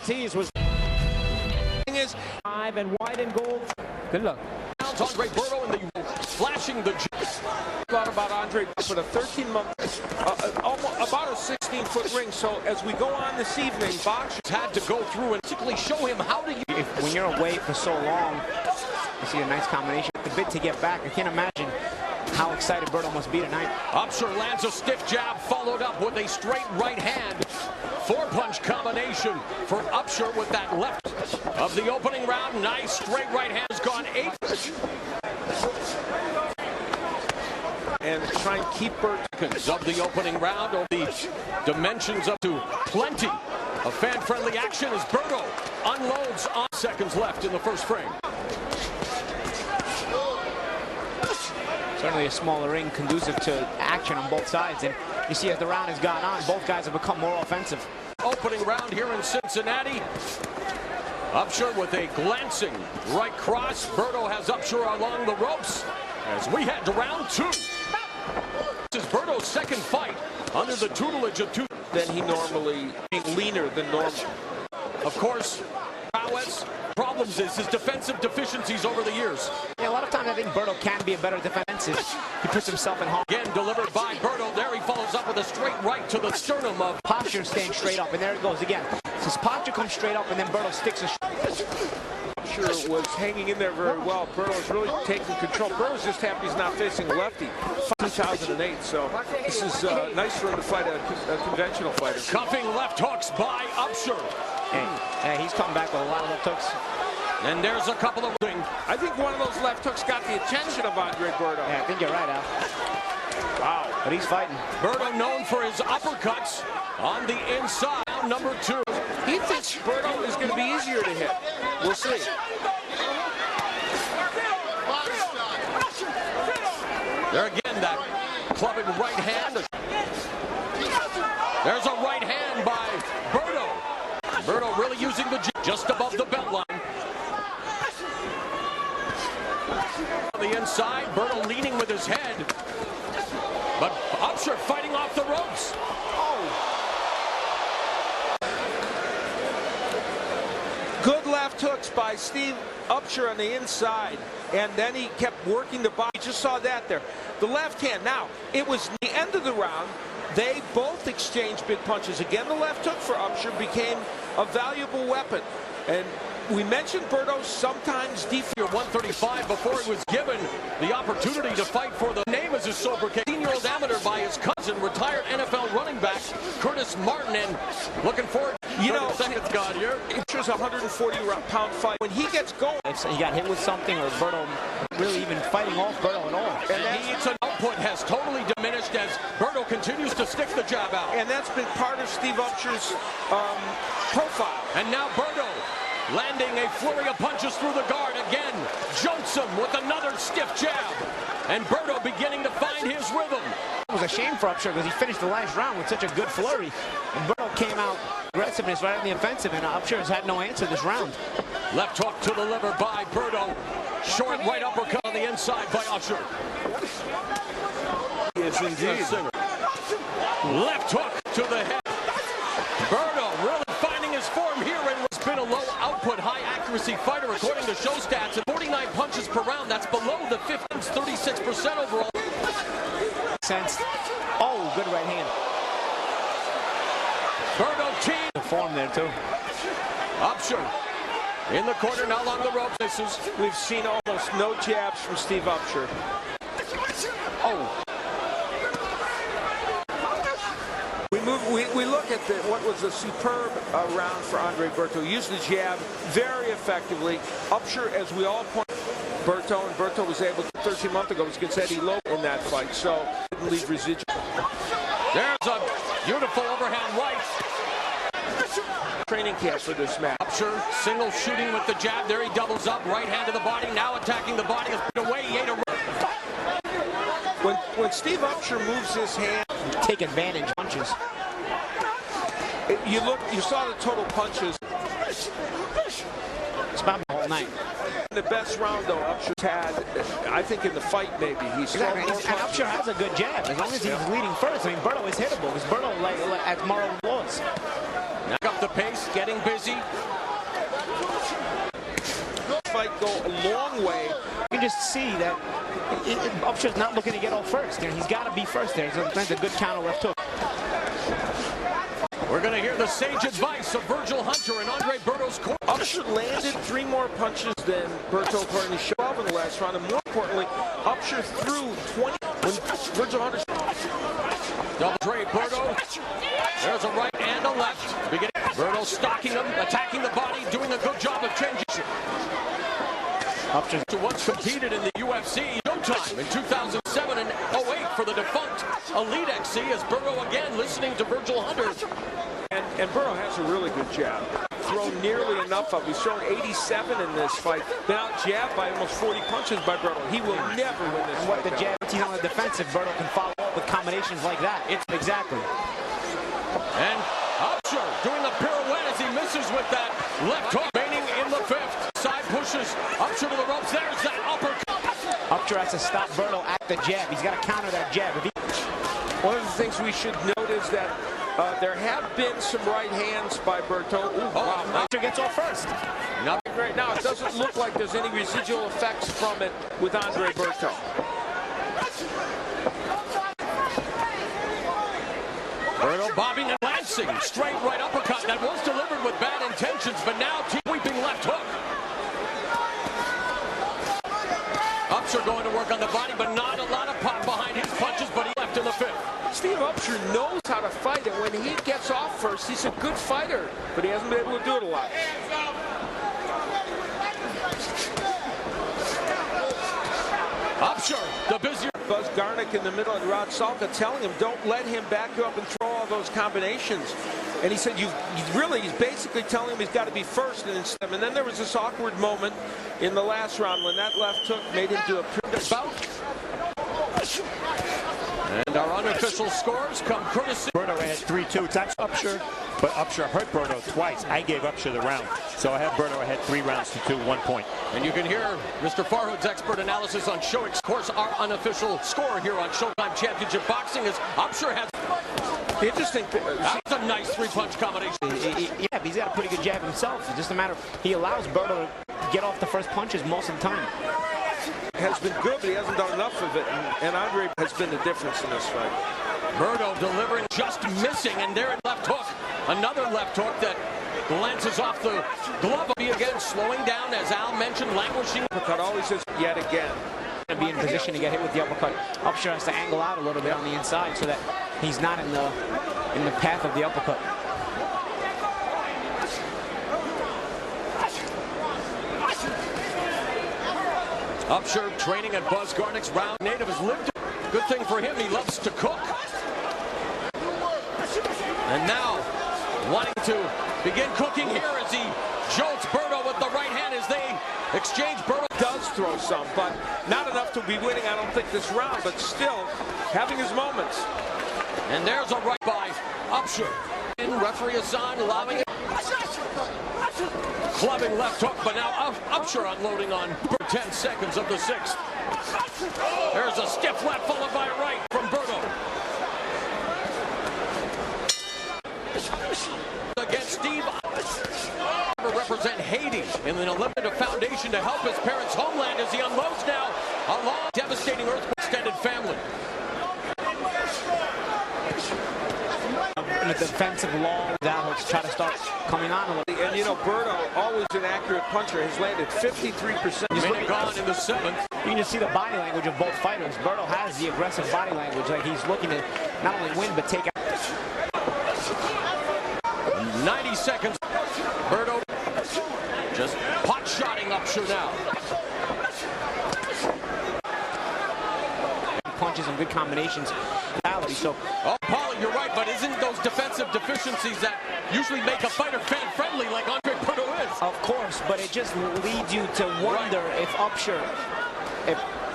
tease was is 5 and white and gold. Good luck. Andre Berto in the flashing the thought about Andre with a 13-month, about a 16-foot ring. So as we go on this evening, boxers had to go through and basically show him how to use. When you're away for so long, you see a nice combination. The bit to get back. I can't imagine how excited Berto must be tonight. Upsher lands a stiff jab, followed up with a straight right hand. Four-punch combination for Upsher with that left of the opening round. Nice straight right hand has gone 8. And try and keep Berto of the opening round, or the dimensions up to plenty of fan-friendly action as Berto unloads on seconds left in the first frame. Certainly a smaller ring conducive to action on both sides, and you see as the round has gone on, both guys have become more offensive. Opening round here in Cincinnati. Upsher with a glancing right cross. Berto has Upsher along the ropes as we head to round 2. This is Berto's second fight under the tutelage of two. Then he normally being leaner than normal. Of course, prowess. Problems is his defensive deficiencies over the years. Yeah, a lot of times I think Berto can be a better defensive. He puts himself in harm. Again delivered by Berto. There he follows up with a straight right to the sternum of posture, staying straight up, and there it goes again. His posture comes straight up, and then Berto sticks a Upsher was hanging in there very well. Berto's really taking control. Berto's just happy he's not facing a lefty. 2008, so this is nice for him to fight a conventional fighter. Cuffing left hooks by Upsher. Hey, he's come back with a lot of left hooks. And there's a couple of rings. I think one of those left hooks got the attention of Andre Berto. Yeah, I think you're right, Al. Wow. But he's fighting. Berto known for his uppercuts on the inside. Number 2. He thinks Berto is going to be easier to hit. We'll see. There again, that clubbing right hand. There's a right hand by Berto. Berto really using the jab just above the belt line. On the inside, Berto leaning with his head. But Upsher fighting off the ropes. Good left hooks by Steve Upsher on the inside. And then he kept working the body. You just saw that there. The left hand. Now, it was the end of the round. They both exchanged big punches. Again, the left hook for Upsher became a valuable weapon. And we mentioned Berto sometimes defeated 135 before he was given the opportunity to fight for the name as his sobriquet. 18-year-old amateur by his cousin, retired NFL running back Curtis Martin, and looking forward. You know, seconds gone here. It's a 140-pound fight. When he gets going, he got hit with something, or Berto really even fighting off Berto at all. And his output has totally diminished as Berto continues to stick the jab out. And that's been part of Steve Upsher's profile. And now Berto landing a flurry of punches through the guard again. Jumps him with another stiff jab. And Berto beginning to find his rhythm. It was a shame for Upsher because he finished the last round with such a good flurry. And Berto came out aggressiveness right on the offensive, and Upsher has had no answer this round. Left hook to the liver by Berto. Short right uppercut on the inside by Upsher. Yes, indeed. Left hook to the head. Berto really finding his form here, and has been a low output, high accuracy fighter according to show stats. At 49 punches per round, that's below the 50s, 36% overall. Sense. Oh, good right hand. Berto team. The form there too. Upsher in the corner, now along the ropes. We've seen almost no jabs from Steve Upsher. Oh. We look at what was a superb round for Andre Berto. Used the jab very effectively. Upsher, as we all point, Berto, and Berto was able to 13 months ago was against Eddie Lowe in that fight, so didn't leave residual. There's a beautiful overhand right. Training camp for this match. Upsher single shooting with the jab. There he doubles up, right hand to the body. Now attacking the body. Away, he ate a When Steve Upsher moves his hand, take advantage punches. You saw the total punches. It's about the whole night. The best round though Upsher's had, I think in the fight maybe. He's exactly. And Upsher has a good jab as long as he's leading first. I mean, Berto is hittable because Berto like as Morrow was. Knock up the pace, getting busy. Fight go a long way. You can just see that Upsher's not looking to get off first. You know, he's got to be first there. That's a good counter left hook. We're going to hear the sage advice of Virgil Hunter and Andre Berto's corner. Upsher landed 3 more punches than Berto according to Shaw in the last round, and more importantly, Upsher threw 20 when Virgil Hunter. Double Dre Berto. There's a right and a left. Beginning. Berto stalking him, attacking the body, doing a good job of changing. Upsher once competed in the UFC Showtime in 2007 and 08 for the defunct Elite XC as Berto again listening to Virgil Hunter. And Berto has a really good jab. Thrown nearly enough of. He's thrown 87 in this fight. Been out jabbed by almost 40 punches by Berto. He will never win this fight. The jab, he's on the defensive. Berto can follow up with combinations like that. Exactly. And Upsher doing a pirouette as he misses with that left hook. Remaining in the 5th. Side pushes Upsher to the ropes. There's that uppercut. Upsher has to stop Berto at the jab. He's got to counter that jab. One of the things we should note is that there have been some right hands by Berto. Wow. Upsher gets off first. Nothing right now. It doesn't look like there's any residual effects from it with Andre Berto. Berto bobbing and lancing. Straight right uppercut that was delivered with bad intentions, but now sweeping left hook. Upsher going to work on the body, but not a lot of pop behind his punches, but he left in the 5th. Steve Upsher knows how to fight, and when he gets off first, he's a good fighter, but he hasn't been able to do it a lot. Upsher, the busier. Buzz Garnick in the middle and Rod Salka telling him, don't let him back you up and throw all those combinations. And he said, he's basically telling him he's got to be first. And then there was this awkward moment in the last round when that left hook made him do a pretty bout. And our unofficial scores come courtesy. Berto had 3-2. It's actually Upsher, but Upsher hurt Berto twice. I gave Upsher the round. So I had Berto ahead 3 rounds to 2, 1 point. And you can hear Mr. Farhood's expert analysis on Showix. Of course, our unofficial score here on Showtime Championship Boxing is Upsher has. Interesting. That was a nice 3-punch combination. Yeah, he's got a pretty good jab himself. It's just a matter of he allows Berto to get off the first punches most of the time. Has been good, but he hasn't done enough of it. And Andre has been the difference in this fight. Berto delivering, just missing, and there at left hook. Another left hook that glances off the glove. Again, slowing down, as Al mentioned, languishing. Uppercut always is yet again. To be in position to get hit with the uppercut. Upsher has to angle out a little bit on the inside so that he's not in the path of the uppercut. Upsher training at Buzz Garnick's round. Native has lived. Good thing for him, he loves to cook. And now, wanting to begin cooking here as he jolts Berto with the right hand as they exchange. Berto does throw some, but not enough to be winning, I don't think, this round, but still having his moments. And there's a right by Upsher. And referee Hassan allowing it. Clubbing left hook, but now Upsher unloading on 10 seconds of the 6th. There's a stiff left followed by a right from Berto. Against Steve. Represent Haiti in an Olympic foundation to help his parents' homeland as he unloads now a long, devastating earthquake extended family. In the defensive law, that try to start coming on a little. And you know, Berto, always an accurate puncher, has landed 53%. Minute gone in the 7th. You can just see the body language of both fighters. Berto has the aggressive body language, like he's looking to not only win but take out. 90 seconds. Berto just pot-shotting Upsher now. Punches and good combinations. So, oh, Paulie, you're right, but isn't those defensive deficiencies that usually make a fighter fan-friendly like Andre Berto is? Of course, but it just leads you to wonder if Upsher,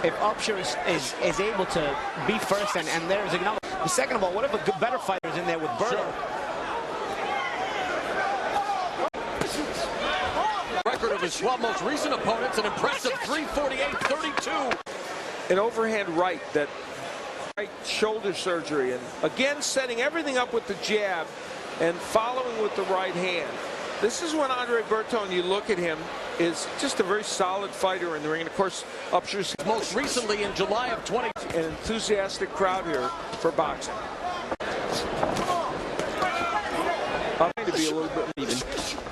if Upsher is able to be first, and there's another. Second of all, what if a better fighter is in there with Berto? Sure. Record of his 12 most recent opponents, an impressive 348-32. An overhand right that right shoulder surgery, and again setting everything up with the jab, and following with the right hand. This is when Andre Berto, and you look at him, is just a very solid fighter in the ring. And of course, Upsher's most recently in July of 20. An enthusiastic crowd here for boxing. Going to be a little bit even.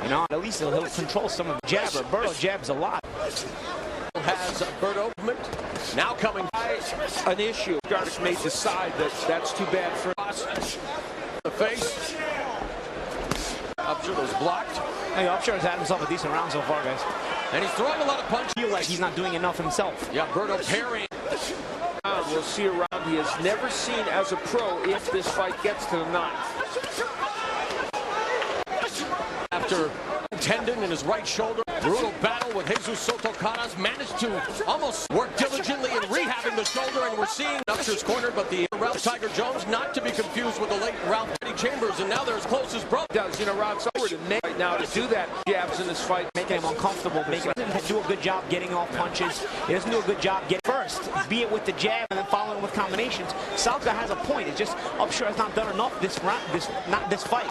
You know, at least he'll control some of the jabber. Berto jabs a lot. Has Berto movement now coming. An issue. Gardick may decide that that's too bad for us. The face. Upsher was blocked. Hey, Upsher has had himself a decent round so far, guys. And he's throwing a lot of punches. Feel like he's not doing enough himself. Yeah, Berto parrying. We'll see a round he has never seen as a pro if this fight gets to the ninth. After tendon in his right shoulder, brutal battle with Jesus Soto Caras, managed to almost work diligently in rehabbing the shoulder, and we're seeing Upsher's cornered, but the Ralph Tiger Jones, not to be confused with the late Ralph Eddie Chambers, and now they're as close as bro. Does, you know, Rod Sower to make right now to do that jabs in this fight, making him uncomfortable, making him do a good job getting off punches. He doesn't do a good job getting first, be it with the jab and then following with combinations. Salka has a point. It's just Upsher has not done enough this round, not this fight.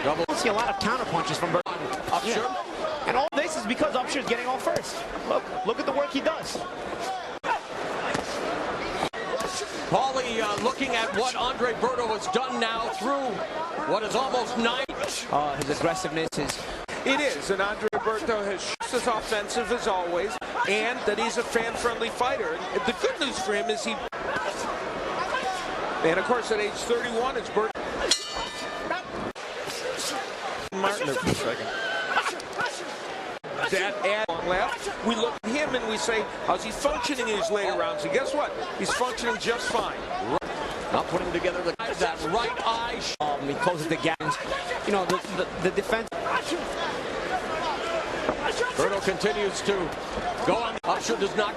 Double. I see a lot of counter punches from Berto. Upsher. Yeah. And all this is because Upsher is getting off first. Look at the work he does. Paulie looking at what Andre Berto has done now through what is almost 9. His aggressiveness is... It is, and Andre Berto has just as offensive as always, and that he's a fan-friendly fighter. And the good news for him is he... And of course, at age 31, it's Berto. Martin there for a second. That add on left. We look at him and we say, how's he functioning in his later rounds? And guess what? He's functioning just fine. Not putting together that right eye. He closes the gaps. You know, the defense. Berto continues to go on. Upsher does not.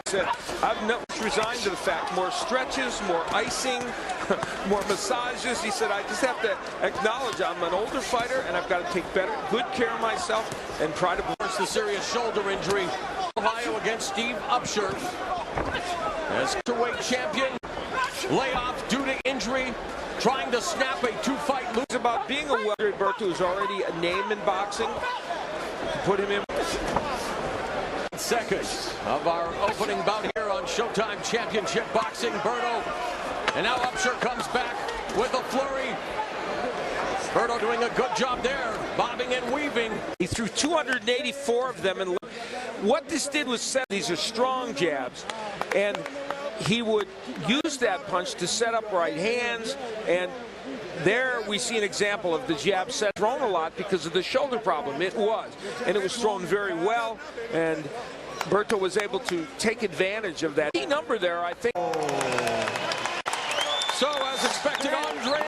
I've not resigned to the fact more stretches, more icing, more massages. He said, I just have to acknowledge I'm an older fighter and I've got to take good care of myself and try to force the serious shoulder injury. Ohio against Steve Upsher. As welterweight champion, layoff due to injury, trying to snap a 2-fight lose. About being a welter, Berto is already a name in boxing. Put him in. Seconds of our opening bout here on Showtime Championship Boxing. Berto, and now Upsher comes back with a flurry. Berto doing a good job there, bobbing and weaving. He threw 284 of them, and what this did was set. These are strong jabs, and he would use that punch to set up right hands, and there we see an example of the jab set thrown a lot because of the shoulder problem. It was, and it was thrown very well, and Berto was able to take advantage of that. Key number there, I think. So as expected, Andre